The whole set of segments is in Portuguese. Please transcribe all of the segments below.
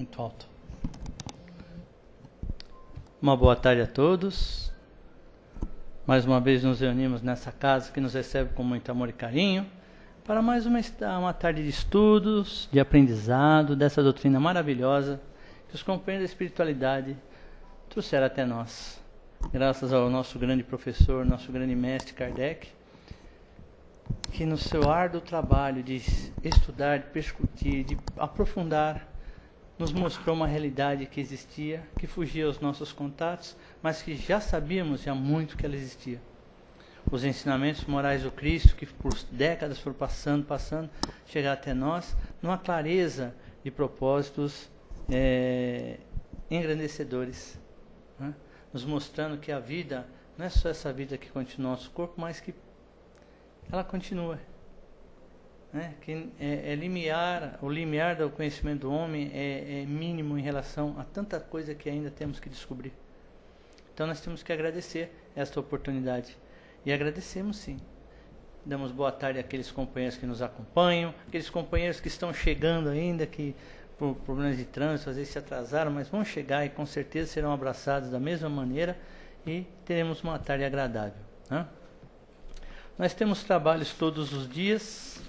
muito alto. Uma boa tarde a todos. Mais uma vez nos reunimos nessa casa que nos recebe com muito amor e carinho para mais uma tarde de estudos, de aprendizado dessa doutrina maravilhosa que os companheiros da espiritualidade trouxeram até nós. Graças ao nosso grande professor, nosso grande mestre Kardec, que no seu árduo trabalho de estudar, de perscutir, de aprofundar, nos mostrou uma realidade que existia, que fugia aos nossos contatos, mas que já sabíamos há muito que ela existia. Os ensinamentos morais do Cristo, que por décadas foram passando, chegar até nós, numa clareza de propósitos engrandecedores, né? Nos mostrando que a vida não é só essa vida que continua no nosso corpo, mas que ela continua. Que o limiar do conhecimento do homem é mínimo em relação a tanta coisa que ainda temos que descobrir. Então nós temos que agradecer esta oportunidade. E agradecemos sim. Damos boa tarde àqueles companheiros que nos acompanham, aqueles companheiros que estão chegando ainda, que por problemas de trânsito às vezes se atrasaram, mas vão chegar e com certeza serão abraçados da mesma maneira e teremos uma tarde agradável, né? Nós temos trabalhos todos os dias,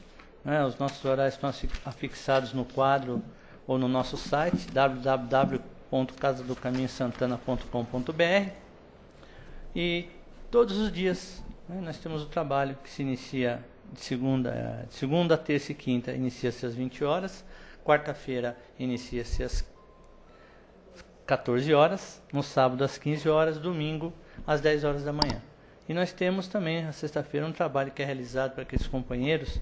né? Os nossos horários estão afixados no quadro ou no nosso site www.casadocaminhosantana.com.br e todos os dias, né, nós temos o trabalho que se inicia de segunda, terça e quinta, inicia-se às 20 horas, quarta-feira inicia-se às 14 horas, no sábado às 15 horas, domingo às 10 horas da manhã. E nós temos também, na sexta-feira, um trabalho que é realizado para aqueles companheiros,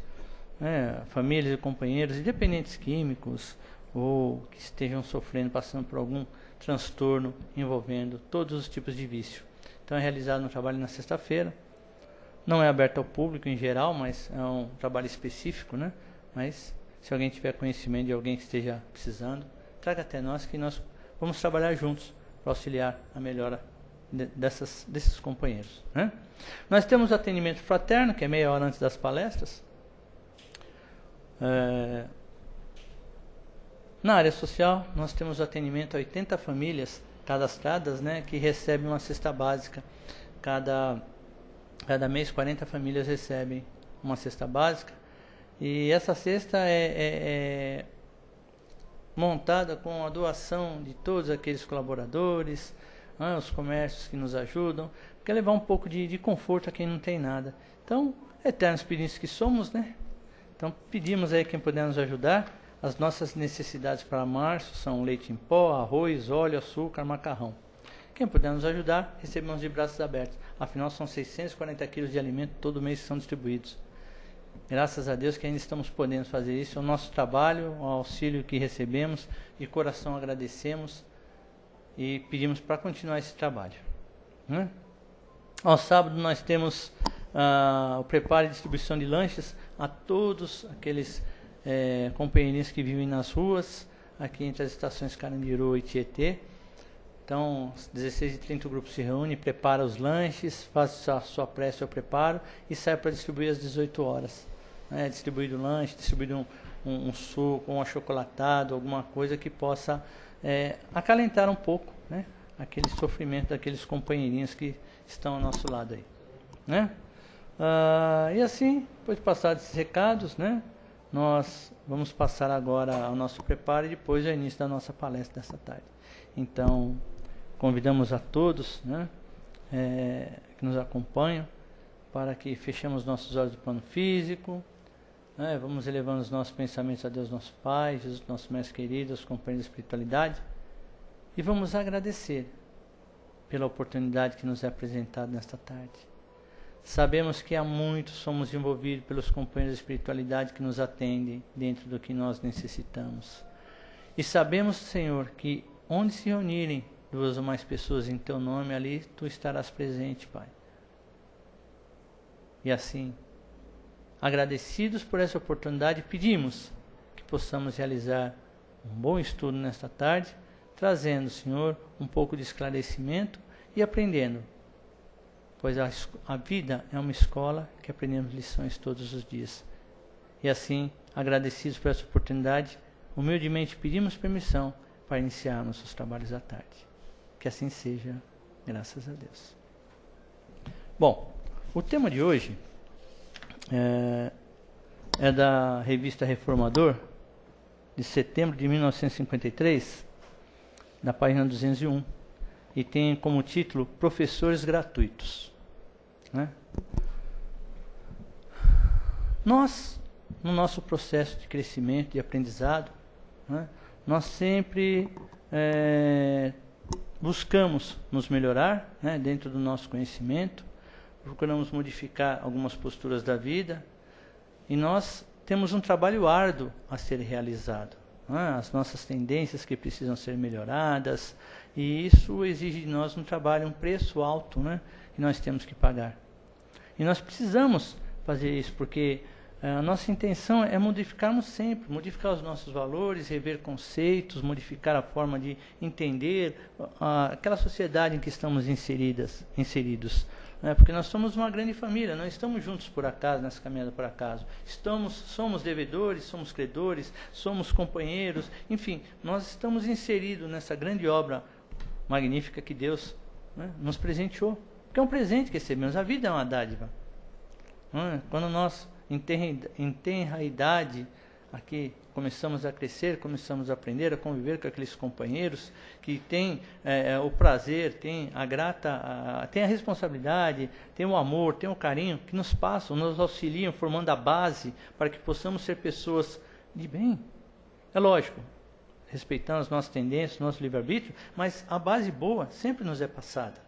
famílias e companheiros, independentes químicos, ou que estejam sofrendo, passando por algum transtorno envolvendo todos os tipos de vício. Então é realizado um trabalho na sexta-feira, não é aberto ao público em geral, mas é um trabalho específico, né? Mas se alguém tiver conhecimento de alguém que esteja precisando, traga até nós que nós vamos trabalhar juntos para auxiliar a melhora desses companheiros, né? Nós temos atendimento fraterno, que é meia hora antes das palestras. Na área social, nós temos atendimento a 80 famílias cadastradas, né, que recebem uma cesta básica. Cada mês 40 famílias recebem uma cesta básica. E essa cesta é montada com a doação de todos aqueles colaboradores, os comércios que nos ajudam, quer levar um pouco de conforto a quem não tem nada. Então, eternos pedintes que somos, né? Então, pedimos aí quem puder nos ajudar. As nossas necessidades para março são leite em pó, arroz, óleo, açúcar, macarrão. Quem puder nos ajudar, recebemos de braços abertos. Afinal, são 640 quilos de alimento todo mês que são distribuídos. Graças a Deus que ainda estamos podendo fazer isso. É o nosso trabalho, o auxílio que recebemos, de coração agradecemos e pedimos para continuar esse trabalho, né? Ao sábado nós temos o preparo e distribuição de lanches a todos aqueles companheirinhos que vivem nas ruas, aqui entre as estações Carandiru e Tietê. Então, às 16h30 o grupo se reúne, prepara os lanches, faz a sua prece ao preparo e sai para distribuir às 18 horas. Distribuído o lanche, distribuído um suco, um achocolatado, alguma coisa que possa acalentar um pouco, né, aquele sofrimento daqueles companheirinhos que estão ao nosso lado aí, né? E assim, depois de passar esses recados, né, nós vamos passar agora ao nosso preparo e depois ao início da nossa palestra dessa tarde. Então, convidamos a todos, né, que nos acompanham para que fechemos nossos olhos do plano físico, né, vamos elevando os nossos pensamentos a Deus nosso Pai, Jesus nosso Mestre querido, os companheiros da espiritualidade, e vamos agradecer pela oportunidade que nos é apresentada nesta tarde. Sabemos que há muito somos envolvidos pelos companheiros da espiritualidade que nos atendem dentro do que nós necessitamos. E sabemos, Senhor, que onde se reunirem 2 ou mais pessoas em Teu nome, ali Tu estarás presente, Pai. E assim, agradecidos por essa oportunidade, pedimos que possamos realizar um bom estudo nesta tarde, trazendo, Senhor, um pouco de esclarecimento e aprendendo. Pois a vida é uma escola que aprendemos lições todos os dias. E assim, agradecidos por essa oportunidade, humildemente pedimos permissão para iniciarmos os trabalhos à tarde. Que assim seja, graças a Deus. Bom, o tema de hoje é da revista Reformador, de setembro de 1953, na página 201, e tem como título Professores Gratuitos. Né? Nós, no nosso processo de crescimento e aprendizado, né, nós sempre buscamos nos melhorar, né, dentro do nosso conhecimento, procuramos modificar algumas posturas da vida, e nós temos um trabalho árduo a ser realizado. Né, as nossas tendências que precisam ser melhoradas, e isso exige de nós um trabalho, um preço alto, né, que nós temos que pagar. E nós precisamos fazer isso, porque a nossa intenção é modificarmos sempre, modificar os nossos valores, rever conceitos, modificar a forma de entender aquela sociedade em que estamos inseridos. Né? Porque nós somos uma grande família, não estamos juntos por acaso, nessa caminhada por acaso. Somos devedores, somos credores, somos companheiros, enfim, nós estamos inseridos nessa grande obra magnífica que Deus, né, nos presenteou. Porque é um presente que recebemos, a vida é uma dádiva. Quando nós em tenra idade, aqui começamos a crescer, começamos a aprender, a conviver com aqueles companheiros que têm o prazer, têm têm a responsabilidade, têm o amor, têm o carinho, que nos passam, nos auxiliam, formando a base para que possamos ser pessoas de bem. É lógico, respeitando as nossas tendências, nosso livre-arbítrio, mas a base boa sempre nos é passada.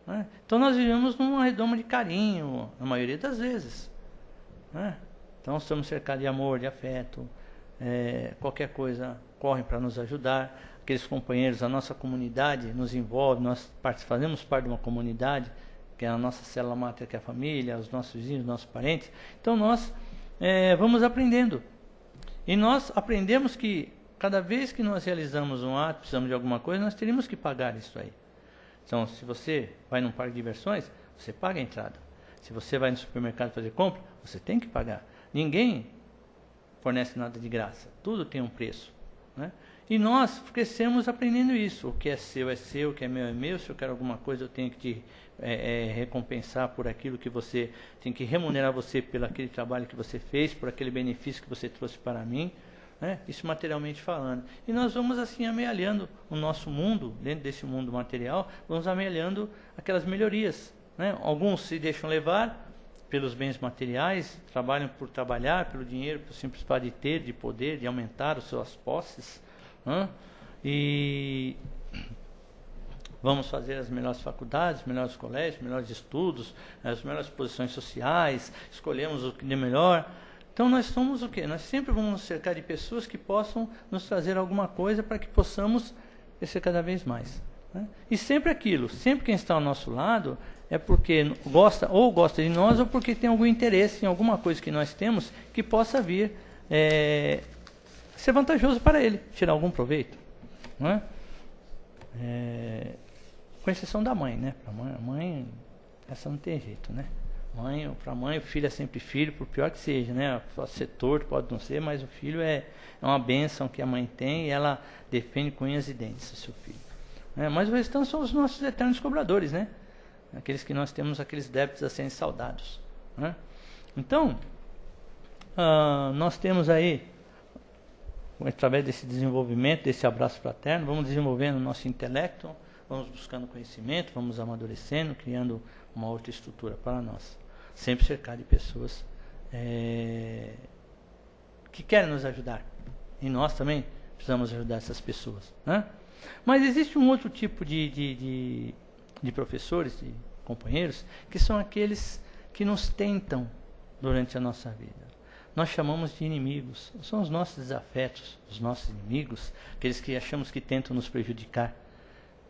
Né? Então nós vivemos numa redoma de carinho, na maioria das vezes. Então estamos cercados de amor, de afeto, qualquer coisa correm para nos ajudar. Aqueles companheiros, a nossa comunidade nos envolve, nós fazemos parte de uma comunidade, que é a nossa célula máter, que é a família, os nossos vizinhos, os nossos parentes. Então nós vamos aprendendo. E nós aprendemos que cada vez que nós realizamos um ato, precisamos de alguma coisa, nós teríamos que pagar isso aí. Então, se você vai num parque de diversões, você paga a entrada. Se você vai no supermercado fazer compra, você tem que pagar. Ninguém fornece nada de graça. Tudo tem um preço. Né? E nós crescemos aprendendo isso. O que é seu, o que é meu. Se eu quero alguma coisa, eu tenho que te recompensar por aquilo que você... Tem que remunerar você pelo aquele trabalho que você fez, por aquele benefício que você trouxe para mim. Né? Isso materialmente falando. E nós vamos assim amealhando o nosso mundo, dentro desse mundo material, vamos amealhando aquelas melhorias. Né? Alguns se deixam levar pelos bens materiais, trabalham por trabalhar, pelo dinheiro, pelo simples fato de ter, de poder, de aumentar as suas posses. Né? E vamos fazer as melhores faculdades, os melhores colégios, os melhores estudos, as melhores posições sociais, escolhemos o que é melhor. Então nós somos o quê? Nós sempre vamos nos cercar de pessoas que possam nos trazer alguma coisa para que possamos crescer cada vez mais. Né? E sempre aquilo, sempre quem está ao nosso lado é porque gosta de nós ou porque tem algum interesse em alguma coisa que nós temos que possa vir ser vantajoso para ele, tirar algum proveito. Não é? Com exceção da mãe, né? Para a mãe, essa não tem jeito, né? Para a mãe, o filho é sempre filho, por pior que seja, né? Pode ser torto, pode não ser, mas o filho é uma bênção que a mãe tem e ela defende com unhas e dentes o seu filho. Mas o restante são os nossos eternos cobradores, né? Aqueles que nós temos aqueles débitos a serem saldados. Né? Então, nós temos aí, através desse desenvolvimento, desse abraço fraterno, vamos desenvolvendo o nosso intelecto, vamos buscando conhecimento, vamos amadurecendo, criando uma outra estrutura para nós. Sempre cercado de pessoas que querem nos ajudar. E nós também precisamos ajudar essas pessoas. Né? Mas existe um outro tipo de professores, de companheiros, que são aqueles que nos tentam durante a nossa vida. Nós chamamos de inimigos. São os nossos desafetos, os nossos inimigos, aqueles que achamos que tentam nos prejudicar.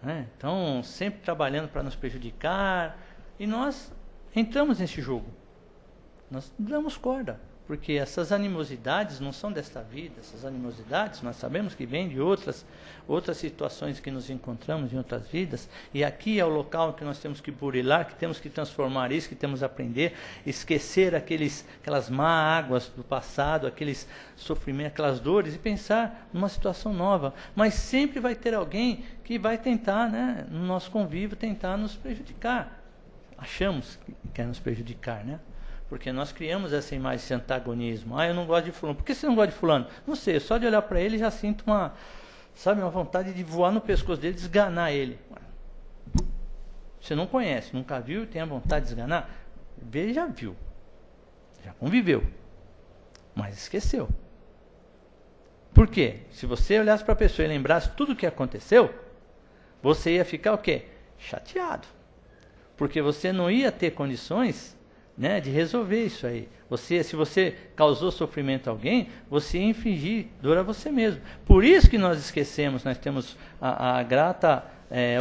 Né? Então, sempre trabalhando para nos prejudicar. E nós entramos nesse jogo. Nós damos corda. porque essas animosidades não são desta vida, essas animosidades nós sabemos que vêm de outras situações que nos encontramos em outras vidas, e aqui é o local que nós temos que burilar, que temos que transformar isso, que temos que aprender, esquecer aquelas má águas do passado, aqueles sofrimentos, aquelas dores, e pensar numa situação nova. Mas sempre vai ter alguém que vai tentar, né, no nosso convívio, tentar nos prejudicar. Achamos que quer nos prejudicar, né? Porque nós criamos essa imagem, esse antagonismo. Eu não gosto de fulano. Por que você não gosta de fulano? Não sei, só de olhar para ele já sinto uma vontade de voar no pescoço dele, de esganar ele. Você não conhece, nunca viu e tem a vontade de esganar? Ele já viu, já conviveu, mas esqueceu. Por quê? Se você olhasse para a pessoa e lembrasse tudo o que aconteceu, você ia ficar o quê? Chateado. Porque você não ia ter condições, né, de resolver isso aí. Se você causou sofrimento a alguém, você ia infligir dor a você mesmo. Por isso que nós esquecemos, nós temos a grata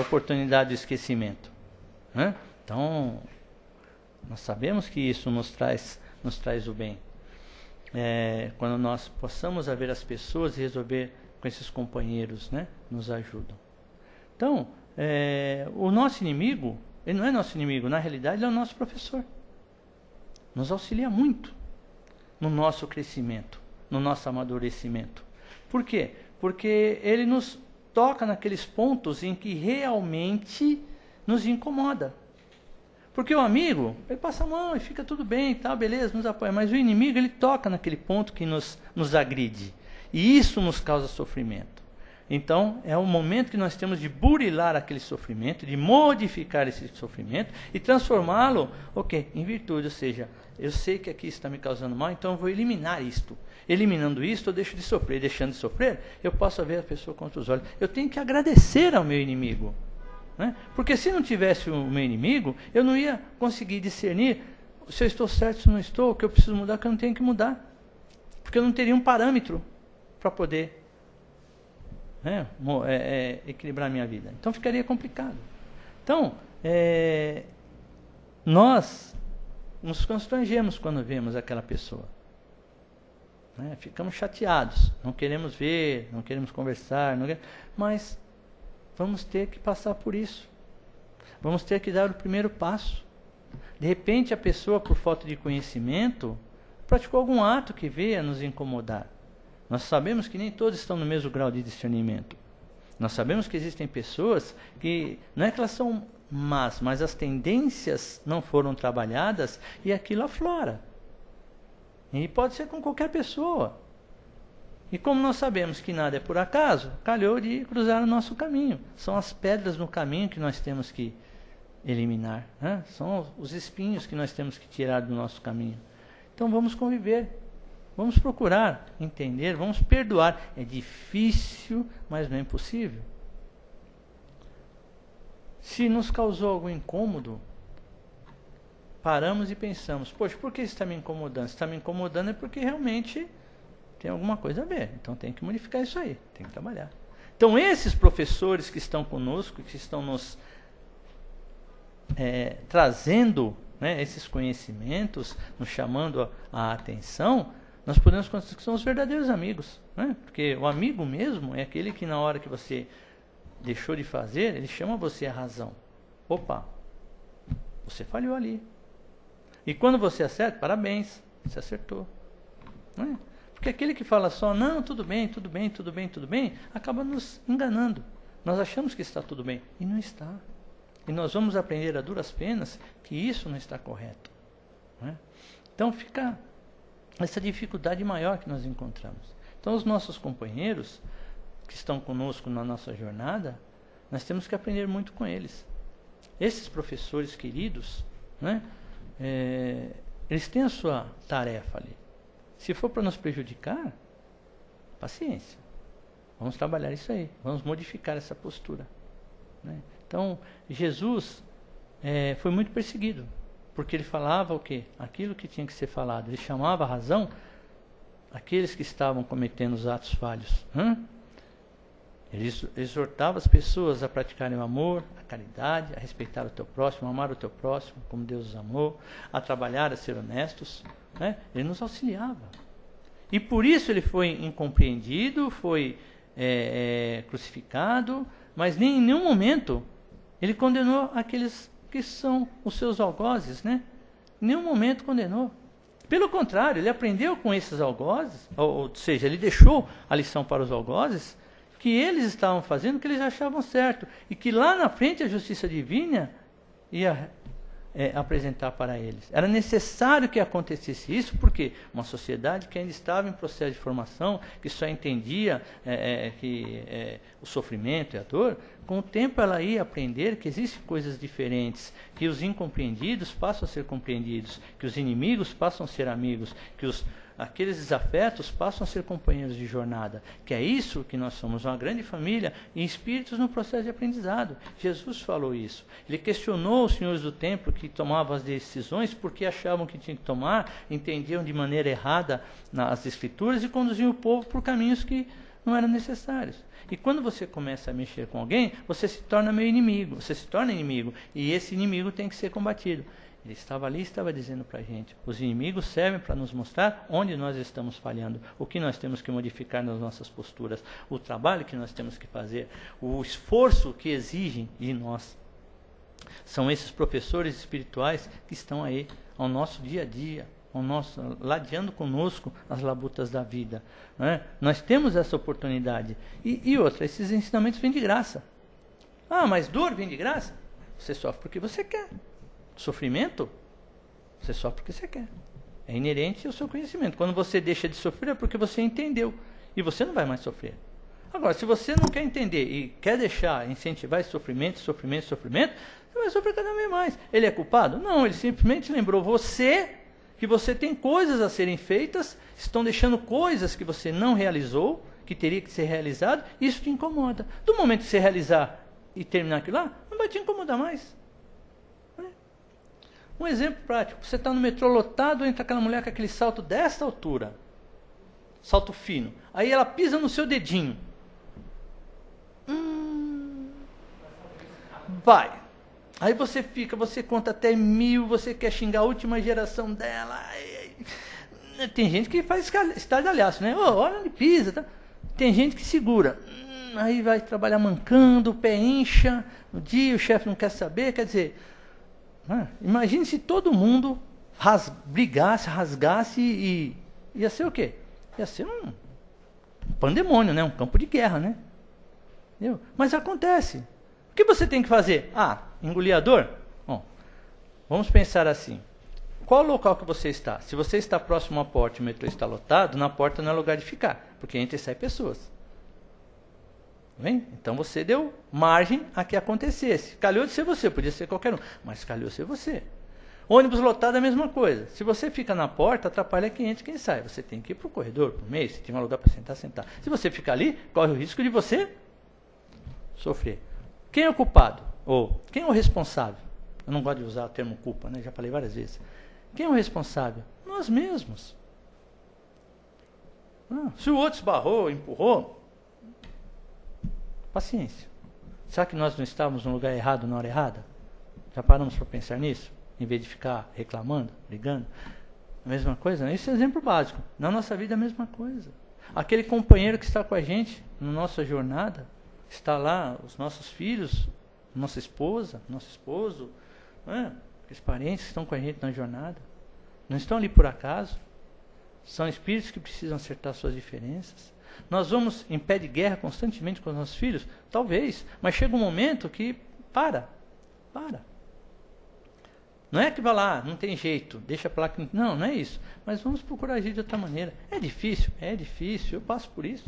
oportunidade do esquecimento, né? Então, nós sabemos que isso nos traz o bem. Quando nós possamos ver as pessoas e resolver com esses companheiros, né, nos ajudam. Então, o nosso inimigo, ele não é nosso inimigo, na realidade ele é o nosso professor. Nos auxilia muito no nosso crescimento, no nosso amadurecimento. Por quê? Porque ele nos toca naqueles pontos em que realmente nos incomoda. Porque o amigo, ele passa a mão e fica tudo bem, tá, beleza, nos apoia. Mas o inimigo, ele toca naquele ponto que nos agride. E isso nos causa sofrimento. Então, é o momento que nós temos de burilar aquele sofrimento, de modificar esse sofrimento e transformá-lo, em virtude. Ou seja, eu sei que aqui está me causando mal, então eu vou eliminar isto. Eliminando isto, eu deixo de sofrer. Deixando de sofrer, eu posso ver a pessoa contra os olhos. Eu tenho que agradecer ao meu inimigo, né? Porque se não tivesse o meu inimigo, eu não ia conseguir discernir se eu estou certo, se não estou, o que eu preciso mudar, o que eu não tenho que mudar. Porque eu não teria um parâmetro para poder equilibrar a minha vida. Então ficaria complicado. Então, nós nos constrangemos quando vemos aquela pessoa. Ficamos chateados, não queremos ver, não queremos conversar, mas vamos ter que passar por isso. Vamos ter que dar o primeiro passo. De repente a pessoa, por falta de conhecimento, praticou algum ato que veio a nos incomodar. Nós sabemos que nem todos estão no mesmo grau de discernimento. Nós sabemos que existem pessoas que, não é que elas são más, mas as tendências não foram trabalhadas e aquilo aflora. E pode ser com qualquer pessoa. E como nós sabemos que nada é por acaso, calhou de cruzar o nosso caminho. São as pedras no caminho que nós temos que eliminar, né? São os espinhos que nós temos que tirar do nosso caminho. Então vamos conviver. Vamos procurar entender, vamos perdoar. É difícil, mas não é impossível. Se nos causou algum incômodo, paramos e pensamos, poxa, por que isso está me incomodando? Se está me incomodando é porque realmente tem alguma coisa a ver. Então tem que modificar isso aí, tem que trabalhar. Então esses professores que estão conosco, que estão nos trazendo, né, esses conhecimentos, nos chamando a atenção, nós podemos considerar que são os verdadeiros amigos, né? Porque o amigo mesmo é aquele que na hora que você deixou de fazer, ele chama você à razão. Opa, você falhou ali. E quando você acerta, parabéns, você acertou. Não é? Porque aquele que fala só, não, tudo bem, tudo bem, tudo bem, tudo bem, acaba nos enganando. Nós achamos que está tudo bem, e não está. E nós vamos aprender a duras penas que isso não está correto. Não é? Então fica essa dificuldade maior que nós encontramos. Então os nossos companheiros que estão conosco na nossa jornada, nós temos que aprender muito com eles. Esses professores queridos, né, eles têm a sua tarefa ali. Se for para nos prejudicar, paciência. Vamos trabalhar isso aí. Vamos modificar essa postura, né? Então, Jesus foi muito perseguido. Porque ele falava o quê? Aquilo que tinha que ser falado. Ele chamava a razão aqueles que estavam cometendo os atos falhos. Ele exortava as pessoas a praticarem o amor, a caridade, a respeitar o teu próximo, a amar o teu próximo como Deus os amou, a trabalhar, a ser honestos. né? Ele nos auxiliava. E por isso ele foi incompreendido, foi crucificado, mas nem em nenhum momento ele condenou aqueles que são os seus algozes, né? Em nenhum momento condenou. Pelo contrário, ele aprendeu com esses algozes, ou seja, ele deixou a lição para os algozes, que eles estavam fazendo o que eles achavam certo, e que lá na frente a justiça divina ia apresentar para eles. Era necessário que acontecesse isso, porque uma sociedade que ainda estava em processo de formação, que só entendia o sofrimento e a dor, com o tempo ela ia aprender que existem coisas diferentes, que os incompreendidos passam a ser compreendidos, que os inimigos passam a ser amigos, que aqueles desafetos passam a ser companheiros de jornada, que é isso que nós somos, uma grande família e espíritos no processo de aprendizado. Jesus falou isso. Ele questionou os senhores do templo que tomavam as decisões porque achavam que tinham que tomar, entendiam de maneira errada as escrituras e conduziam o povo por caminhos que não eram necessários. E quando você começa a mexer com alguém, você se torna meu inimigo, você se torna inimigo, e esse inimigo tem que ser combatido. Ele estava ali e estava dizendo para a gente, os inimigos servem para nos mostrar onde nós estamos falhando, o que nós temos que modificar nas nossas posturas, o trabalho que nós temos que fazer, o esforço que exigem de nós. São esses professores espirituais que estão aí ao nosso dia a dia, ladeando conosco as labutas da vida, né? Nós temos essa oportunidade. E outra, esses ensinamentos vêm de graça. Ah, mas dor vem de graça? Você sofre porque você quer. Sofrimento, você sofre porque você quer. É inerente ao seu conhecimento. Quando você deixa de sofrer é porque você entendeu. E você não vai mais sofrer. Agora, se você não quer entender e quer incentivar esse sofrimento, você vai sofrer cada vez mais. Ele é culpado? Não, ele simplesmente lembrou você que você tem coisas a serem feitas, estão deixando coisas que você não realizou, que teria que ser realizado, e isso te incomoda. Do momento que você realizar e terminar aquilo lá, não vai te incomodar mais. Um exemplo prático, você está no metrô lotado, entra aquela mulher com aquele salto desta altura, salto fino, aí ela pisa no seu dedinho. Vai. Aí você conta até 1000, você quer xingar a última geração dela. Tem gente que faz estardalhaço, né? Olha onde pisa. Tá? Tem gente que segura. Aí vai trabalhar mancando, o pé incha, no dia o chefe não quer saber, quer dizer... imagine se todo mundo brigasse, rasgasse e ia ser o quê? Ia ser um pandemônio, né? Um campo de guerra, né? Entendeu? Mas acontece. O que você tem que fazer? Engolir a dor? Bom, vamos pensar assim. Qual o local que você está? Se você está próximo à porta e o metrô está lotado, na porta não é lugar de ficar, porque entra e sai pessoas. Bem? Então você deu margem a que acontecesse. Calhou de ser você, podia ser qualquer um, mas calhou de ser você. Ônibus lotado é a mesma coisa. Se você fica na porta, atrapalha quem entra e quem sai. Você tem que ir para o corredor, para o meio, se tem um lugar para sentar, sentar. Se você ficar ali, corre o risco de você sofrer. Quem é o culpado? Ou quem é o responsável? Eu não gosto de usar o termo culpa, né? Já falei várias vezes. Quem é o responsável? Nós mesmos. Se o outro esbarrou, empurrou, paciência. Será que nós não estávamos no lugar errado na hora errada? Já paramos para pensar nisso? Em vez de ficar reclamando, brigando? A mesma coisa? Né? Esse é exemplo básico. Na nossa vida é a mesma coisa. Aquele companheiro que está com a gente na nossa jornada, está lá, os nossos filhos, nossa esposa, nosso esposo, os parentes que estão com a gente na jornada, não estão ali por acaso. São espíritos que precisam acertar suas diferenças. Nós vamos em pé de guerra constantemente com os nossos filhos? Talvez, mas chega um momento que para. Não é que vai lá, não tem jeito, deixa para lá que... Não é isso. Mas vamos procurar agir de outra maneira. É difícil, eu passo por isso.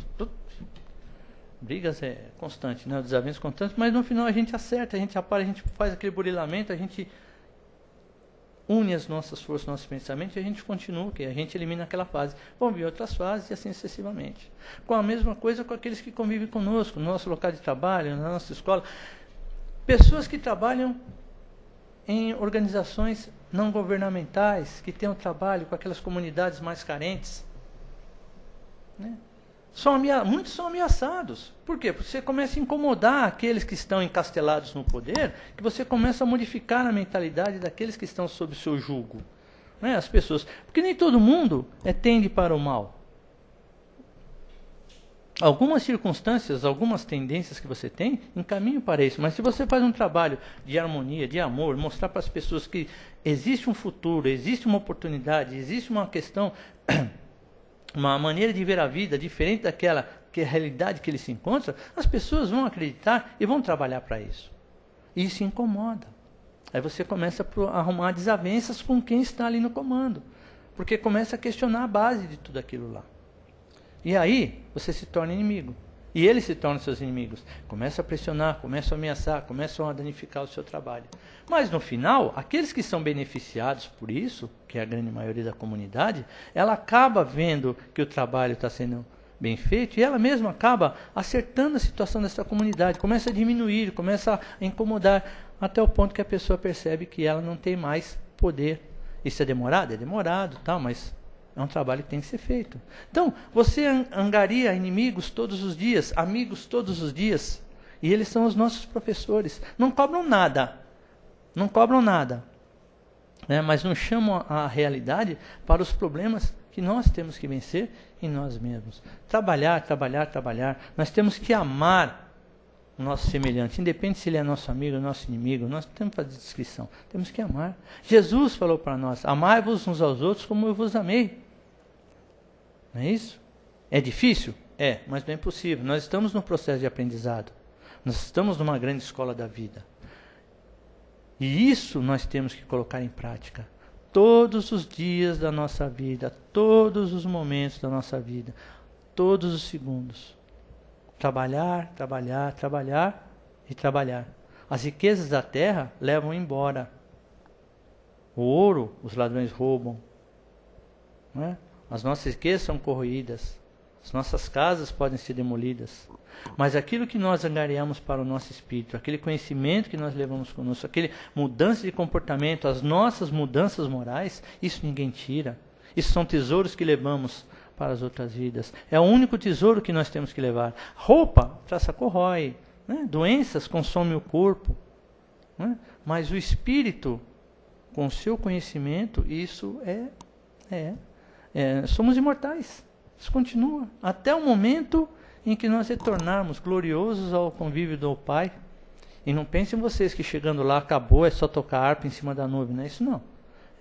Brigas é constante, né? Desavenças constantes, mas no final a gente acerta, a gente apara, a gente faz aquele burilamento, a gente une as nossas forças, nossos pensamentos e a gente continua, que a gente elimina aquela fase. Vão vir outras fases e assim sucessivamente. Com a mesma coisa com aqueles que convivem conosco, no nosso local de trabalho, na nossa escola. Pessoas que trabalham em organizações não governamentais, que têm um trabalho com aquelas comunidades mais carentes, né? Muitos são ameaçados. Por quê? Porque você começa a incomodar aqueles que estão encastelados no poder, que você começa a modificar a mentalidade daqueles que estão sob o seu jugo. né, as pessoas. Porque nem todo mundo tende para o mal. Algumas circunstâncias, algumas tendências que você tem, encaminham para isso. Mas se você faz um trabalho de harmonia, de amor, mostrar para as pessoas que existe um futuro, existe uma oportunidade, existe uma questão, uma maneira de ver a vida diferente daquela que é a realidade que ele se encontra, as pessoas vão acreditar e vão trabalhar para isso. E isso incomoda. Aí você começa a arrumar desavenças com quem está ali no comando. Porque começa a questionar a base de tudo aquilo lá. E aí, você se torna inimigo. E eles se tornam seus inimigos. Começam a pressionar, começam a ameaçar, começam a danificar o seu trabalho. Mas no final, aqueles que são beneficiados por isso, que é a grande maioria da comunidade, ela acaba vendo que o trabalho está sendo bem feito e ela mesma acaba acertando a situação dessa comunidade. Começa a diminuir, começa a incomodar, até o ponto que a pessoa percebe que ela não tem mais poder. Isso é demorado? É demorado, tal, mas é um trabalho que tem que ser feito. Então, você angaria inimigos todos os dias, amigos todos os dias. E eles são os nossos professores. Não cobram nada. Não cobram nada. Mas nos chamam a realidade para os problemas que nós temos que vencer em nós mesmos. Trabalhar, trabalhar, trabalhar. Nós temos que amar o nosso semelhante. Independe se ele é nosso amigo ou nosso inimigo. Nós temos que fazer descrição. Temos que amar. Jesus falou para nós, amai-vos uns aos outros como eu vos amei. Não é isso? É difícil? É, mas não é impossível. Nós estamos no processo de aprendizado. Nós estamos numa grande escola da vida. E isso nós temos que colocar em prática. Todos os dias da nossa vida, todos os momentos da nossa vida, todos os segundos. Trabalhar, trabalhar, trabalhar e trabalhar. As riquezas da terra levam embora. O ouro, os ladrões roubam. Não é? As nossas riquezas são corroídas. As nossas casas podem ser demolidas. Mas aquilo que nós angariamos para o nosso espírito, aquele conhecimento que nós levamos conosco, aquele mudança de comportamento, as nossas mudanças morais, isso ninguém tira. Isso são tesouros que levamos para as outras vidas. É o único tesouro que nós temos que levar. Roupa, traça corrói. Né? Doenças consomem o corpo. Né? Mas o espírito, com o seu conhecimento, isso somos imortais. Isso continua. Até o momento em que nós retornarmos gloriosos ao convívio do Pai. E não pensem vocês que chegando lá acabou, é só tocar harpa em cima da nuvem. Não é isso não.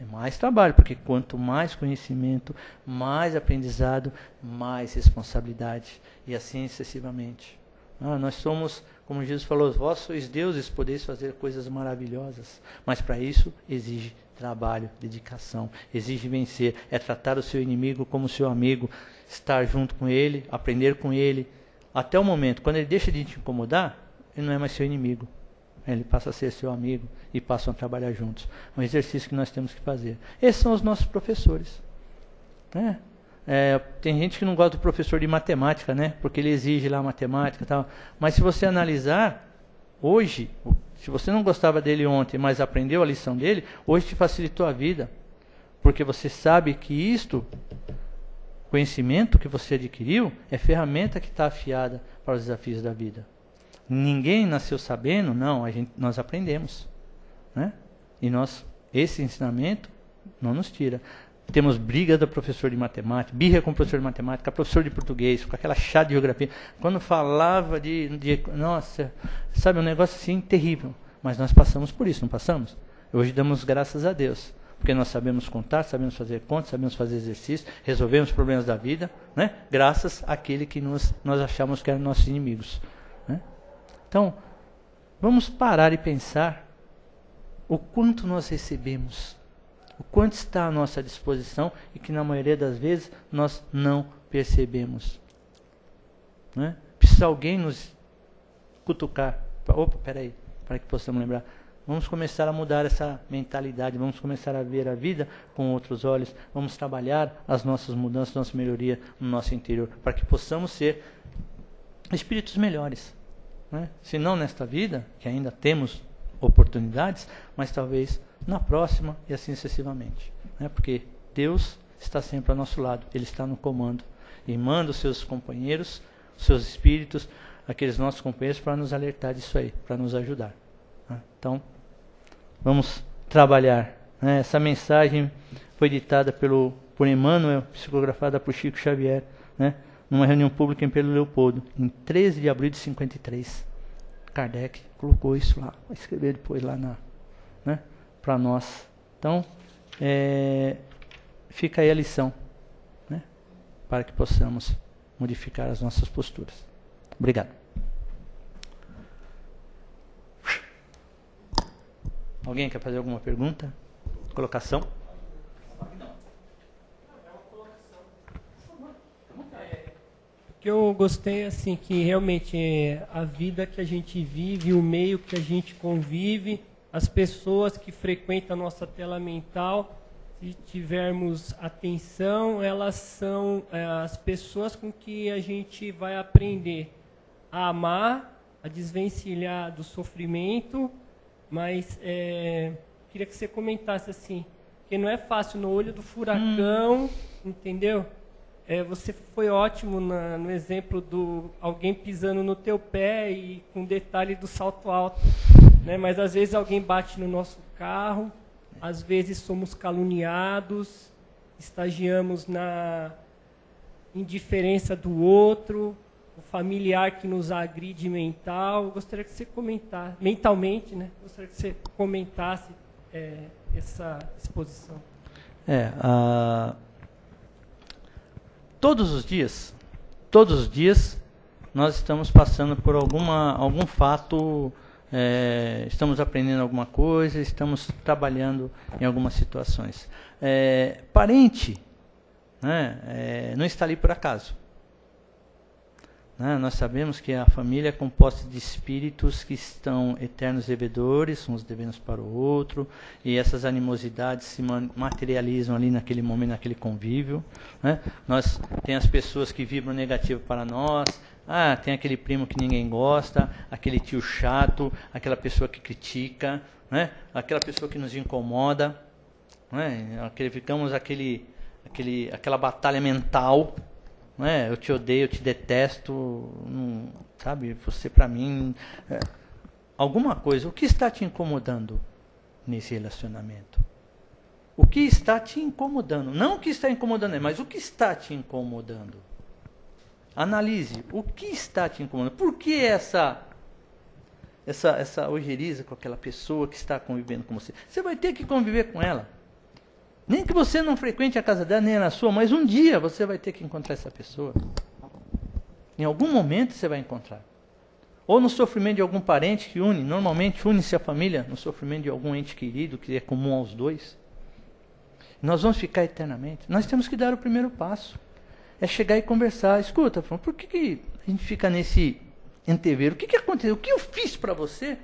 É mais trabalho, porque quanto mais conhecimento, mais aprendizado, mais responsabilidade. E assim sucessivamente. Nós somos, como Jesus falou, vós sois deuses, podeis fazer coisas maravilhosas. Mas para isso exige trabalho, dedicação, exige vencer. É tratar o seu inimigo como seu amigo, estar junto com ele, aprender com ele. Até o momento, quando ele deixa de te incomodar, ele não é mais seu inimigo. Ele passa a ser seu amigo e passam a trabalhar juntos. É um exercício que nós temos que fazer. Esses são os nossos professores. Né? Tem gente que não gosta do professor de matemática, né? Porque ele exige lá matemática e tal. Mas se você analisar, hoje, se você não gostava dele ontem, mas aprendeu a lição dele, hoje te facilitou a vida. Porque você sabe que isto, conhecimento que você adquiriu, é ferramenta que está afiada para os desafios da vida. Ninguém nasceu sabendo, não, nós aprendemos. Né? E esse ensinamento não nos tira. Temos briga do professor de matemática, birra com o professor de matemática, professor de português, com aquela chata de geografia. Quando falava nossa, sabe, um negócio assim terrível. Mas nós passamos por isso, não passamos? Hoje damos graças a Deus. Porque nós sabemos contar, sabemos fazer contas, sabemos fazer exercício, resolvemos os problemas da vida, né? Graças àquele que nós achamos que eram nossos inimigos. Né? Então, vamos parar e pensar o quanto nós recebemos. O quanto está à nossa disposição e que na maioria das vezes nós não percebemos. Né? Precisa alguém nos cutucar. Opa, peraí, para que possamos lembrar. Vamos começar a mudar essa mentalidade, vamos começar a ver a vida com outros olhos, vamos trabalhar as nossas mudanças, nossa melhoria no nosso interior, para que possamos ser espíritos melhores. Né? Se não nesta vida, que ainda temos oportunidades, mas talvez na próxima e assim sucessivamente. Né? Porque Deus está sempre ao nosso lado, Ele está no comando e manda os seus companheiros, os seus espíritos, aqueles nossos companheiros para nos alertar disso aí, para nos ajudar. Né? Então, vamos trabalhar né? Essa mensagem foi ditada por Emmanuel, psicografada por Chico Xavier, né? Numa reunião pública em Pedro Leopoldo, em 13 de abril de 53. Kardec colocou isso lá, vai escrever depois lá né, para nós. Então, fica aí a lição, né, para que possamos modificar as nossas posturas. Obrigado. Alguém quer fazer alguma pergunta? Colocação? Que eu gostei, assim, que realmente a vida que a gente vive, o meio que a gente convive, as pessoas que frequentam a nossa tela mental, se tivermos atenção, elas são as pessoas com que a gente vai aprender a amar, a desvencilhar do sofrimento, mas queria que você comentasse assim, que não é fácil no olho do furacão, entendeu? Você foi ótimo no exemplo do alguém pisando no teu pé e com detalhe do salto alto, né? Mas às vezes alguém bate no nosso carro, às vezes somos caluniados, estagiamos na indiferença do outro, o familiar que nos agride gostaria que você comentasse, mentalmente, né? Gostaria que você comentasse essa exposição. Todos os dias, nós estamos passando por algum fato, estamos aprendendo alguma coisa, estamos trabalhando em algumas situações. Parente, né, não está ali por acaso. Né? Nós sabemos que a família é composta de espíritos que estão eternos devedores, uns devendo para o outro, e essas animosidades se materializam ali naquele momento, naquele convívio. Né? Tem as pessoas que vibram negativo para nós, tem aquele primo que ninguém gosta, aquele tio chato, aquela pessoa que critica, né? Aquela pessoa que nos incomoda, né? Ficamos aquela batalha mental. Eu te odeio, eu te detesto, sabe? Você para mim... alguma coisa, o que está te incomodando nesse relacionamento? O que está te incomodando? Não o que está incomodando, mas o que está te incomodando? Analise, o que está te incomodando? Por que essa ojeriza com aquela pessoa que está convivendo com você? Você vai ter que conviver com ela. Nem que você não frequente a casa dela, nem a sua, mas um dia você vai ter que encontrar essa pessoa. Em algum momento você vai encontrar. Ou no sofrimento de algum parente que normalmente une-se a família, no sofrimento de algum ente querido, que é comum aos dois. Nós vamos ficar eternamente. Nós temos que dar o primeiro passo. É chegar e conversar. Escuta, por que a gente fica nesse entrever? O que aconteceu? O que eu fiz para você?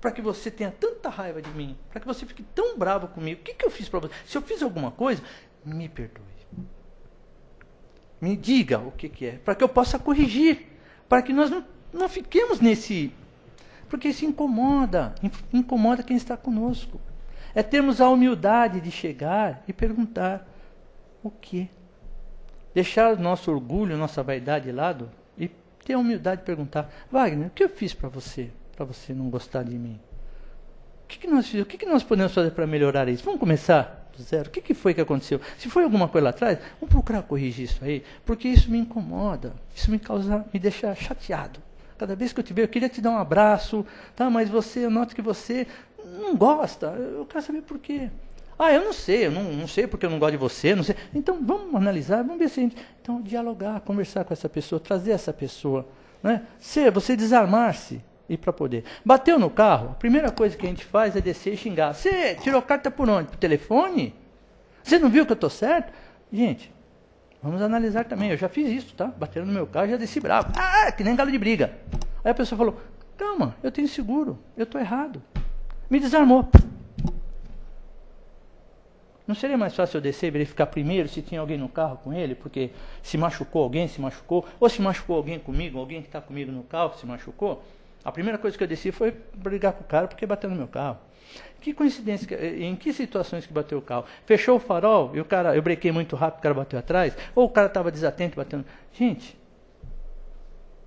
Para que você tenha tanta raiva de mim, para que você fique tão bravo comigo. O que eu fiz para você? Se eu fiz alguma coisa, me perdoe. Me diga o que é, para que eu possa corrigir, para que nós não fiquemos nesse... Porque isso incomoda quem está conosco. É termos a humildade de chegar e perguntar o quê? Deixar o nosso orgulho, nossa vaidade de lado e ter a humildade de perguntar: Wagner, o que eu fiz para você não gostar de mim? O que nós fizemos? O que nós podemos fazer para melhorar isso? Vamos começar do zero. O que foi que aconteceu? Se foi alguma coisa lá atrás, vamos procurar corrigir isso aí, porque isso me incomoda, isso me deixa chateado. Cada vez que eu te vejo, eu queria te dar um abraço, tá? Mas eu noto que você não gosta. Eu quero saber por quê. Eu não sei porque eu não gosto de você, não sei. Então vamos analisar, vamos ver se a gente... Então dialogar, conversar com essa pessoa, trazer essa pessoa, né? Você desarmar-se. E para poder. Bateu no carro, a primeira coisa que a gente faz é descer e xingar. Você tirou carta por onde? Por telefone? Você não viu que eu estou certo? Gente, vamos analisar também. Eu já fiz isso, tá? Bateram no meu carro e já desci bravo. Que nem galo de briga. Aí a pessoa falou: calma, eu tenho seguro, eu estou errado. Me desarmou. Não seria mais fácil eu descer e verificar primeiro se tinha alguém no carro com ele? Porque se machucou alguém, se machucou. Ou se machucou alguém comigo, alguém que está comigo no carro se machucou. A primeira coisa que eu desci foi brigar com o cara porque bateu no meu carro. Que coincidência, em que situações que bateu o carro? Fechou o farol e eu brequei muito rápido, o cara bateu atrás? Ou o cara estava desatento batendo? Gente,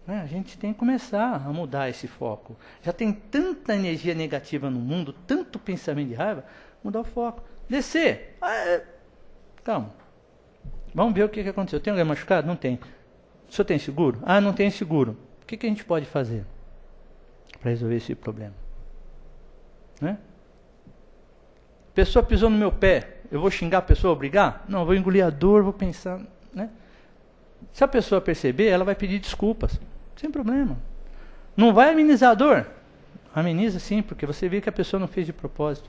a gente tem que começar a mudar esse foco. Já tem tanta energia negativa no mundo, tanto pensamento de raiva, mudar o foco. Descer. Calma. Vamos ver o que aconteceu. Tem alguém machucado? Não tem. O senhor tem seguro? Não tem seguro. O que a gente pode fazer para resolver esse problema? Né? A pessoa pisou no meu pé. Eu vou xingar a pessoa, brigar? Não, eu vou engolir a dor, vou pensar. Né? Se a pessoa perceber, ela vai pedir desculpas. Sem problema. Não vai amenizar a dor? Ameniza sim, porque você vê que a pessoa não fez de propósito.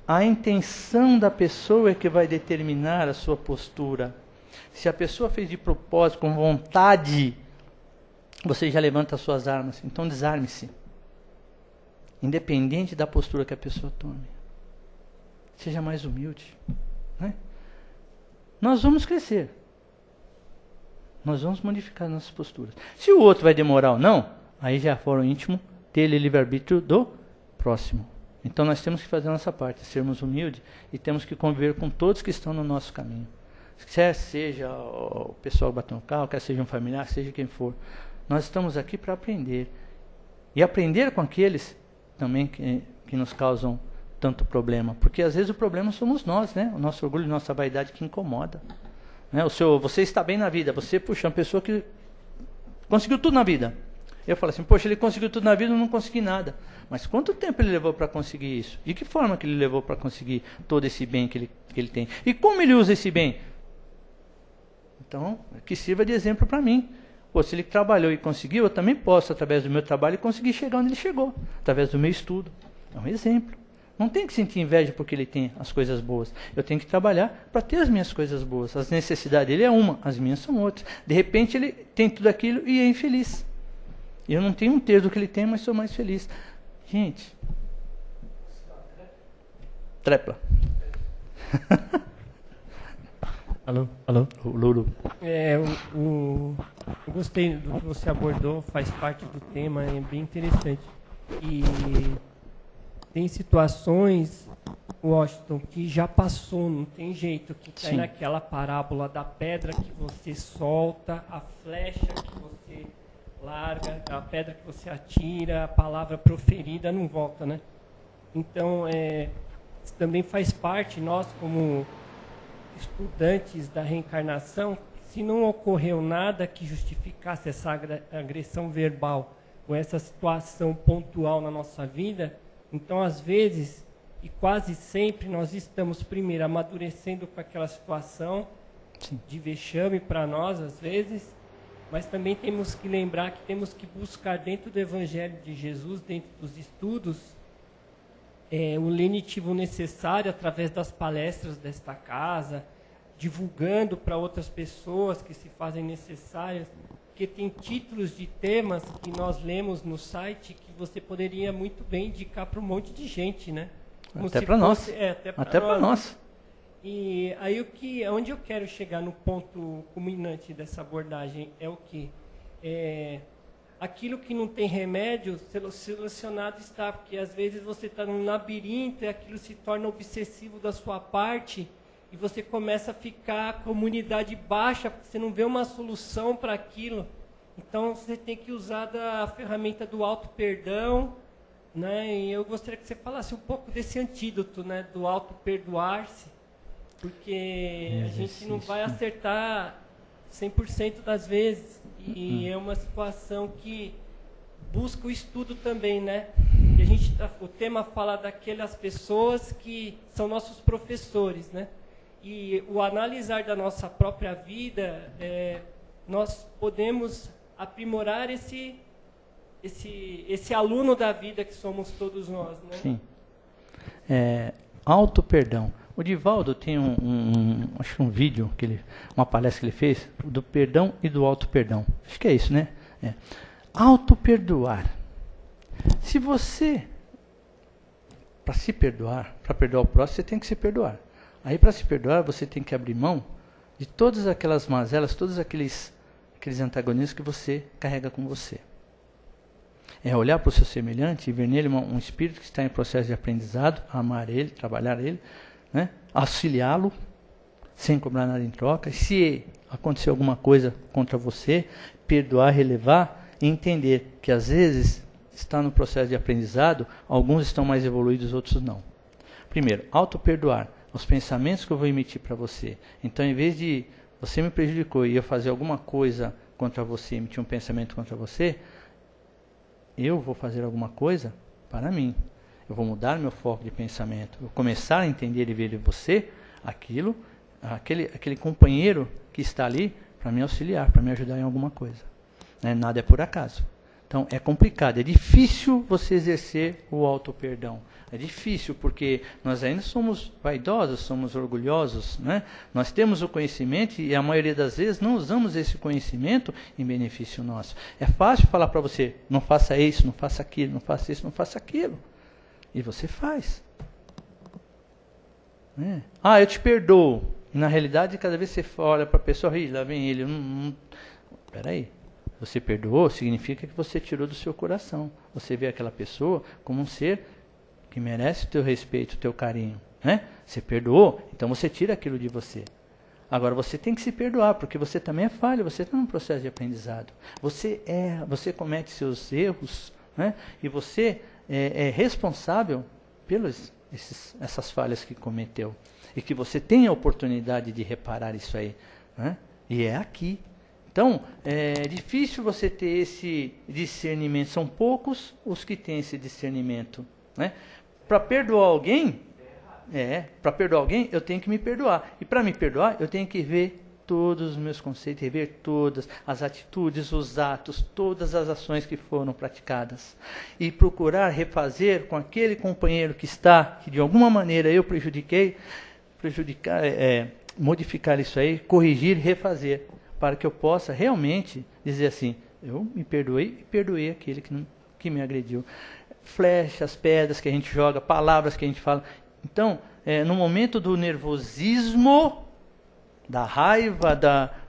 A intenção da pessoa é que vai determinar a sua postura. Se a pessoa fez de propósito, com vontade, você já levanta as suas armas. Então desarme-se. Independente da postura que a pessoa tome. Seja mais humilde. Né? Nós vamos crescer. Nós vamos modificar nossas posturas. Se o outro vai demorar ou não, aí já é fora o íntimo dele, livre-arbítrio do próximo. Então nós temos que fazer a nossa parte, sermos humildes e temos que conviver com todos que estão no nosso caminho. Quer seja o pessoal que bateu no carro, quer seja um familiar, seja quem for. Nós estamos aqui para aprender. E aprender com aqueles também que nos causam tanto problema. Porque às vezes o problema somos nós, né? O nosso orgulho, nossa vaidade que incomoda. Né? Você está bem na vida, você puxa uma pessoa que conseguiu tudo na vida. Eu falo assim, poxa, ele conseguiu tudo na vida, eu não consegui nada. Mas quanto tempo ele levou para conseguir isso? De que forma que ele levou para conseguir todo esse bem que ele tem? E como ele usa esse bem? Então, que sirva de exemplo para mim. Pô, se ele trabalhou e conseguiu, eu também posso, através do meu trabalho, conseguir chegar onde ele chegou. Através do meu estudo. É um exemplo. Não tem que sentir inveja porque ele tem as coisas boas. Eu tenho que trabalhar para ter as minhas coisas boas. As necessidades dele é uma, as minhas são outras. De repente ele tem tudo aquilo e é infeliz. Eu não tenho um terço do que ele tem, mas sou mais feliz. Gente. Trepla. Alô? Lulu. Eu gostei do que você abordou, faz parte do tema, é bem interessante. E tem situações, Washington, que já passou, não tem jeito, que cai naquela parábola da pedra que você solta, a flecha que você larga, a pedra que você atira, a palavra proferida não volta, né? Então, isso também faz parte, nós como estudantes da reencarnação, se não ocorreu nada que justificasse essa agressão verbal ou essa situação pontual na nossa vida, então às vezes e quase sempre nós estamos primeiro amadurecendo com aquela situação de vexame para nós às vezes, mas também temos que lembrar que temos que buscar dentro do Evangelho de Jesus, dentro dos estudos, o lenitivo necessário através das palestras desta casa, divulgando para outras pessoas que se fazem necessárias, porque tem títulos de temas que nós lemos no site que você poderia muito bem indicar para um monte de gente, né? Como até para nós. Até para nós. E aí onde eu quero chegar no ponto culminante dessa abordagem é o quê? Aquilo que não tem remédio, solucionado está, porque às vezes você está num labirinto e aquilo se torna obsessivo da sua parte e você começa a ficar com a imunidade baixa, porque você não vê uma solução para aquilo. Então você tem que usar da ferramenta do auto-perdão, né? E eu gostaria que você falasse um pouco desse antídoto, né? Do auto-perdoar-se, porque a gente não vai acertar 100% das vezes. E é uma situação que busca o estudo também, né? E o tema fala daquelas pessoas que são nossos professores, né? E o analisar da nossa própria vida, nós podemos aprimorar esse aluno da vida que somos todos nós, né? Sim. Auto-perdão. O Divaldo tem acho que um vídeo, uma palestra que ele fez, do perdão e do auto-perdão. Acho que é isso, né? Auto-perdoar. Se você, para se perdoar, para perdoar o próximo, você tem que se perdoar. Aí, para se perdoar, você tem que abrir mão de todas aquelas mazelas, todos aqueles antagonismos que você carrega com você. É olhar para o seu semelhante e ver nele um espírito que está em processo de aprendizado, amar ele, trabalhar ele, né? Auxiliá-lo, sem cobrar nada em troca. Se acontecer alguma coisa contra você, perdoar, relevar e entender que às vezes está no processo de aprendizado, alguns estão mais evoluídos, outros não. Primeiro, auto-perdoar. os pensamentos que eu vou emitir para você. Então, em vez de você me prejudicou e eu fazer alguma coisa contra você, emitir um pensamento contra você, eu vou fazer alguma coisa para mim. Eu vou mudar meu foco de pensamento. Eu vou começar a entender e ver em você aquele companheiro que está ali para me auxiliar, para me ajudar em alguma coisa. Né? Nada é por acaso. Então, é complicado, é difícil você exercer o auto-perdão. É difícil porque nós ainda somos vaidosos, somos orgulhosos, né? Nós temos o conhecimento e a maioria das vezes não usamos esse conhecimento em benefício nosso. É fácil falar para você, não faça isso, não faça aquilo, não faça isso, não faça aquilo. E você faz. Né? Ah, eu te perdoo. E na realidade, cada vez que você olha para a pessoa, lá vem ele. Peraí. Você perdoou, significa que você tirou do seu coração. Você vê aquela pessoa como um ser que merece o teu respeito, o teu carinho. Né? Você perdoou, então você tira aquilo de você. Agora, você tem que se perdoar, porque você também é falho, você está num processo de aprendizado. Você erra, você comete seus erros, né? E você é responsável pelas essas falhas que cometeu. E que você tem a oportunidade de reparar isso aí. Né? E é aqui. Então, é difícil você ter esse discernimento. São poucos os que têm esse discernimento. Né? Para perdoar alguém, eu tenho que me perdoar. E para me perdoar, eu tenho que ver todos os meus conceitos, rever todas as atitudes, os atos, todas as ações que foram praticadas. E procurar refazer com aquele companheiro que de alguma maneira eu modificar isso aí, corrigir, refazer. Para que eu possa realmente dizer assim, eu me perdoei e perdoei aquele que me agrediu. Flechas, pedras que a gente joga, palavras que a gente fala. Então, no momento do nervosismo, da raiva,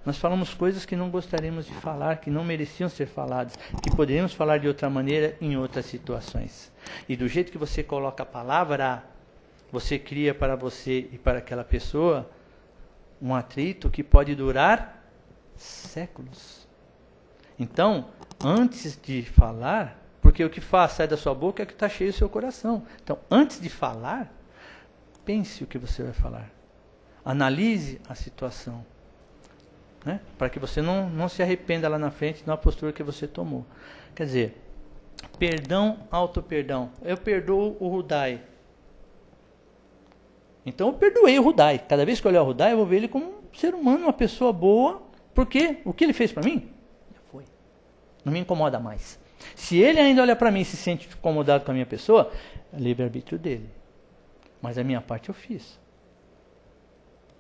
nós falamos coisas que não gostaríamos de falar, que não mereciam ser faladas, que poderíamos falar de outra maneira em outras situações. E do jeito que você coloca a palavra, você cria para você e para aquela pessoa um atrito que pode durar séculos. Então, antes de falar, porque o que sai da sua boca é o que está cheio do seu coração. Então, antes de falar, pense o que você vai falar. Analise a situação. Né? Para que você não se arrependa lá na frente na postura que você tomou. Quer dizer, perdão, auto-perdão. Eu perdoo o Rudai. Então, eu perdoei o Rudai. Cada vez que eu olhar o Rudai, eu vou ver ele como um ser humano, uma pessoa boa. Porque o que ele fez para mim, já foi. Não me incomoda mais. Se ele ainda olha para mim e se sente incomodado com a minha pessoa, é livre-arbítrio dele. Mas a minha parte eu fiz.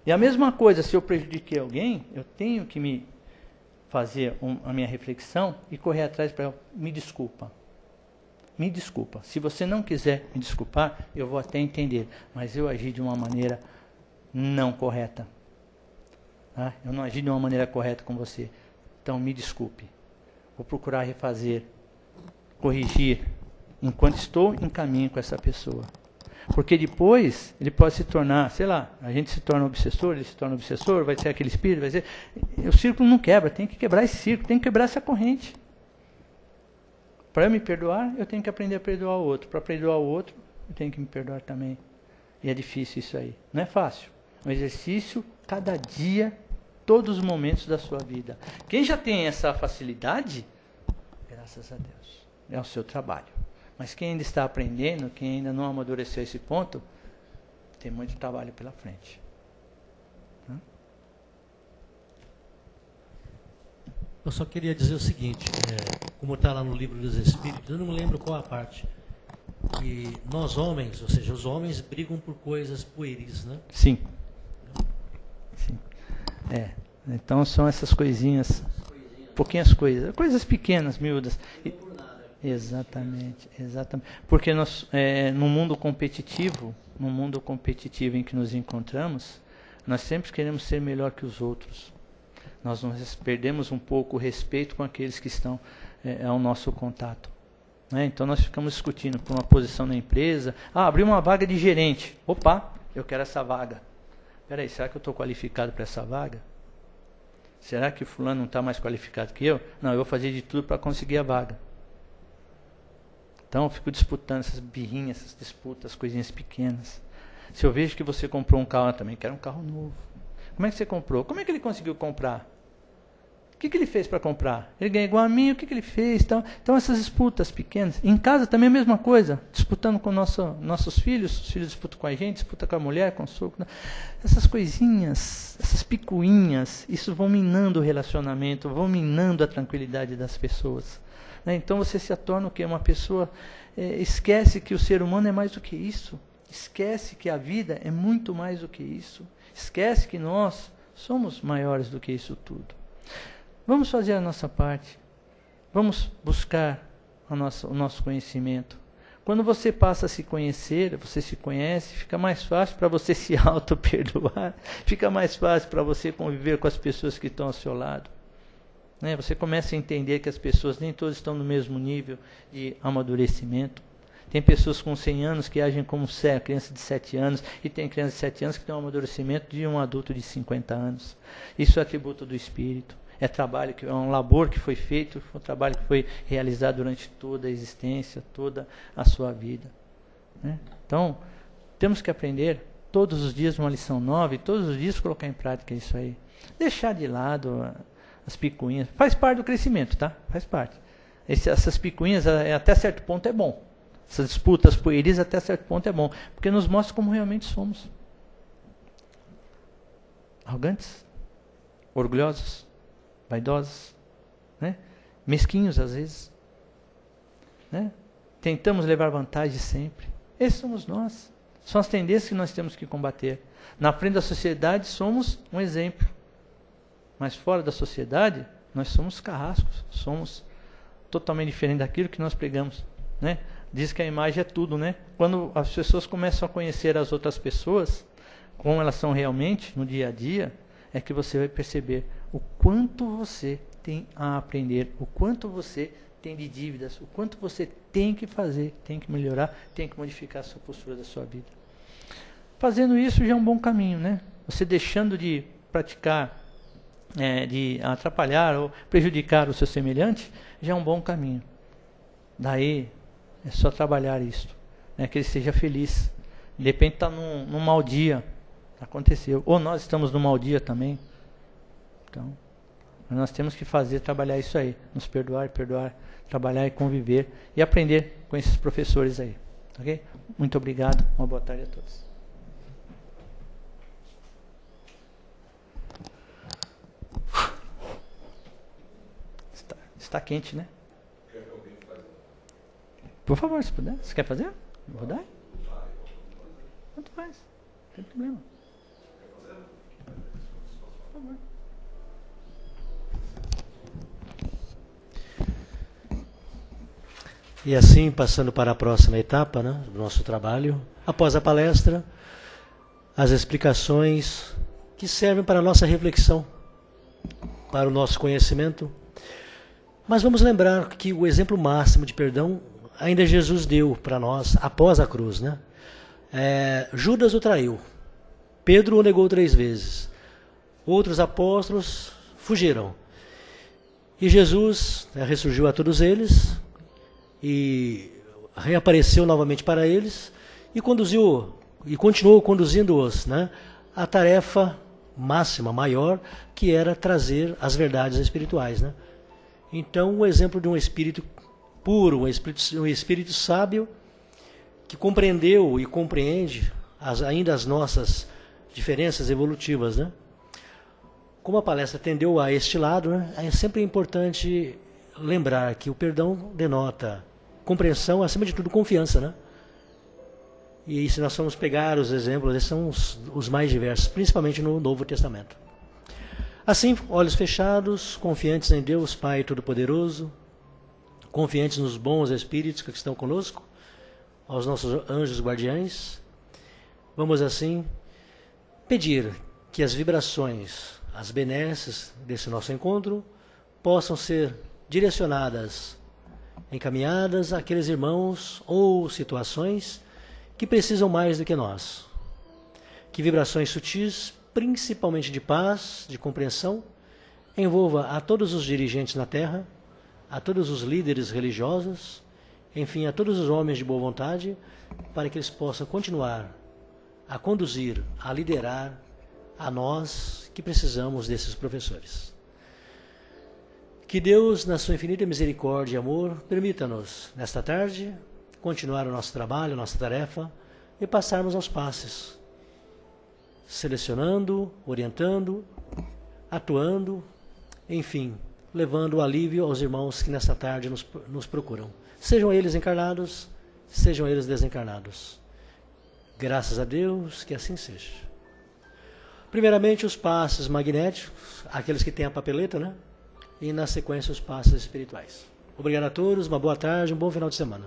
E a mesma coisa, se eu prejudiquei alguém, eu tenho que me fazer a minha reflexão e correr atrás para me desculpa. Me desculpa. Se você não quiser me desculpar, eu vou até entender. Mas eu agi de uma maneira não correta. Eu não agi de uma maneira correta com você. Então, me desculpe. Vou procurar refazer, corrigir, enquanto estou em caminho com essa pessoa. Porque depois, ele pode se tornar, sei lá, a gente se torna obsessor, ele se torna obsessor, vai ser aquele espírito, vai ser... O círculo não quebra, tem que quebrar esse círculo, tem que quebrar essa corrente. Para eu me perdoar, eu tenho que aprender a perdoar o outro. Para perdoar o outro, eu tenho que me perdoar também. E é difícil isso aí. Não é fácil. É um exercício, cada dia, todos os momentos da sua vida. Quem já tem essa facilidade, graças a Deus, é o seu trabalho. Mas quem ainda está aprendendo, quem ainda não amadureceu esse ponto, tem muito trabalho pela frente. Eu só queria dizer o seguinte, como está lá no livro dos Espíritos, eu não lembro qual a parte, que nós homens, ou seja, os homens brigam por coisas pueris, né? Sim. Sim. Então são essas coisinhas, pouquinhas coisas pequenas, miúdas. Exatamente. Porque nós, no mundo competitivo em que nos encontramos, nós sempre queremos ser melhor que os outros. Nós perdemos um pouco o respeito com aqueles que estão ao nosso contato. Né? Então nós ficamos discutindo por uma posição na empresa. Abriu uma vaga de gerente. Opa, eu quero essa vaga. Peraí, será que eu estou qualificado para essa vaga? Será que o fulano não está mais qualificado que eu? Não, eu vou fazer de tudo para conseguir a vaga. Então eu fico disputando essas birrinhas, essas disputas, coisinhas pequenas. Se eu vejo que você comprou um carro, eu também quero um carro novo. Como é que você comprou? Como é que ele conseguiu comprar? O que ele fez para comprar? Ele ganha igual a mim, o que ele fez? Então essas disputas pequenas. Em casa também é a mesma coisa. Disputando com nossos filhos. Os filhos disputam com a gente, disputam com a mulher, com o sogro. Essas coisinhas, essas picuinhas, isso vão minando o relacionamento, vão minando a tranquilidade das pessoas. Então você se torna o quê? Uma pessoa... esquece que o ser humano é mais do que isso. Esquece que a vida é muito mais do que isso. Esquece que nós somos maiores do que isso tudo. Vamos fazer a nossa parte. Vamos buscar o nosso conhecimento. Quando você passa a se conhecer, você se conhece, fica mais fácil para você se auto-perdoar. Fica mais fácil para você conviver com as pessoas que estão ao seu lado. Você começa a entender que as pessoas nem todas estão no mesmo nível de amadurecimento. Tem pessoas com 100 anos que agem como criança de 7 anos, e tem criança de 7 anos que tem um amadurecimento de um adulto de 50 anos. Isso é atributo do Espírito. É um labor que foi feito, foi um trabalho que foi realizado durante toda a existência, toda a sua vida. Então, temos que aprender todos os dias uma lição nova e todos os dias colocar em prática isso aí. Deixar de lado as picuinhas. Faz parte do crescimento, tá? Faz parte. Essas picuinhas, até certo ponto, é bom. Essas disputas pueris, até certo ponto, é bom. Porque nos mostra como realmente somos. Arrogantes, orgulhosos, vaidosos, mesquinhos às vezes. Tentamos levar vantagem sempre. Esses somos nós. São as tendências que nós temos que combater. Na frente da sociedade somos um exemplo. Mas fora da sociedade, nós somos carrascos. Somos totalmente diferente daquilo que nós pregamos. Diz que a imagem é tudo. Quando as pessoas começam a conhecer as outras pessoas, como elas são realmente no dia a dia, é que você vai perceber o quanto você tem a aprender, o quanto você tem de dívidas, o quanto você tem que fazer, tem que melhorar, tem que modificar a sua postura da sua vida. Fazendo isso já é um bom caminho, Você deixando de praticar, de atrapalhar ou prejudicar o seu semelhante, já é um bom caminho. Daí é só trabalhar isso, que ele seja feliz. De repente está num mau dia, aconteceu. Ou nós estamos num mau dia também. Então, nós temos que trabalhar isso aí. Nos perdoar, trabalhar e conviver. E aprender com esses professores aí. Ok? Muito obrigado. Uma boa tarde a todos. Está quente, né? Por favor, se puder. Você quer fazer? Vou dar? Quanto faz? Não tem problema. Por favor. E assim, passando para a próxima etapa do nosso trabalho, após a palestra, as explicações que servem para a nossa reflexão, para o nosso conhecimento. Mas vamos lembrar que o exemplo máximo de perdão ainda Jesus deu para nós após a cruz. Judas o traiu, Pedro o negou 3 vezes, outros apóstolos fugiram. E Jesus ressurgiu a todos eles e reapareceu novamente para eles e conduziu e continuou conduzindo-os à tarefa máxima, maior, que era trazer as verdades espirituais. Então, o exemplo de um espírito puro, um espírito sábio, que compreendeu e compreende ainda as nossas diferenças evolutivas. Como a palestra tendeu a este lado, é sempre importante lembrar que o perdão denota compreensão, acima de tudo, confiança. E se nós formos pegar os exemplos, esses são os mais diversos, principalmente no Novo Testamento. Assim, olhos fechados, confiantes em Deus Pai Todo-Poderoso, confiantes nos bons espíritos que estão conosco, aos nossos anjos guardiães, vamos assim pedir que as vibrações, as benesses desse nosso encontro possam ser direcionadas, encaminhadas àqueles irmãos ou situações que precisam mais do que nós. Que vibrações sutis, principalmente de paz, de compreensão, envolva a todos os dirigentes na Terra, a todos os líderes religiosos, enfim, a todos os homens de boa vontade, para que eles possam continuar a conduzir, a liderar a nós que precisamos desses professores. Que Deus, na sua infinita misericórdia e amor, permita-nos, nesta tarde, continuar o nosso trabalho, a nossa tarefa e passarmos aos passes, selecionando, orientando, atuando, enfim, levando o alívio aos irmãos que nesta tarde nos procuram. Sejam eles encarnados, sejam eles desencarnados. Graças a Deus que assim seja. Primeiramente os passes magnéticos, aqueles que têm a papeleta, né? E na sequência os passes espirituais. Obrigado a todos, uma boa tarde, um bom final de semana.